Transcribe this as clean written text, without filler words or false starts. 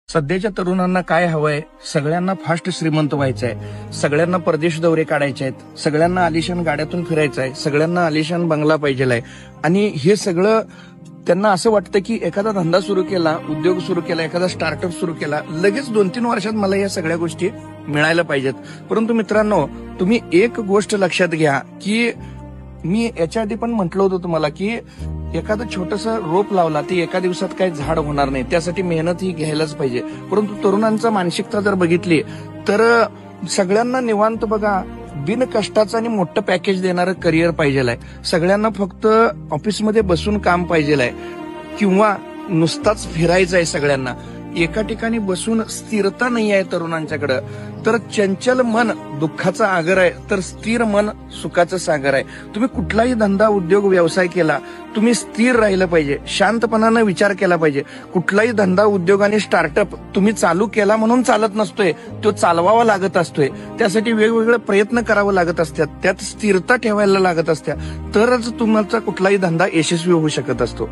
सध्याच्या तरुणांना काय हवंय? सगळ्यांना फास्ट श्रीमंत व्हायचंय, सगळ्यांना परदेश दौरे काढायचे आहेत, सगळ्यांना आलिशान गाड्यातून फिरायचं आहे, सगळ्यांना आलिशान बंगला पाहिजेलाय. आणि हे सगळं त्यांना असं वाटतं की एखादा धंदा सुरू केला, उद्योग सुरू केला, एखादा स्टार्टअप सुरू केला, लगेच 2-3 वर्षात मला या सगळ्या गोष्टी मिळायला पाहिजेत. परंतु मित्रांनो, तुम्ही एक गोष्ट लक्षात घ्या की मी याच्या आधी पण म्हटलं होतं तुम्हाला की एखादं छोटंसं रोप लावला ते एका दिवसात काही झाड होणार नाही, त्यासाठी मेहनत ही घ्यायलाच पाहिजे. परंतु तरुणांचा मानसिकता जर बघितली तर सगळ्यांना निवांत बघा, बिन कष्टाचं आणि मोठं पॅकेज देणारं करिअर पाहिजेल आहे. सगळ्यांना फक्त ऑफिसमध्ये बसून काम पाहिजेल आहे किंवा नुसताच फिरायचं आहे. सगळ्यांना एका ठिकाणी बसून स्थिरता नाही आहे तरुणांच्याकडं. तर चंचल मन दुःखाचा आगर आहे, तर स्थिर मन सुखाचं सागर आहे. तुम्ही कुठलाही धंदा, उद्योग, व्यवसाय केला, तुम्ही स्थिर राहिलं पाहिजे, शांतपणानं विचार केला पाहिजे. कुठलाही धंदा, उद्योग आणि स्टार्टअप तुम्ही चालू केला म्हणून चालत नसतोय, तो चालवावा लागत असतोय. त्यासाठी वेगवेगळे प्रयत्न करावं लागत असतात, त्यात स्थिरता ठेवायला लागत असत्या, तरच तुमचा कुठलाही धंदा यशस्वी होऊ शकत असतो.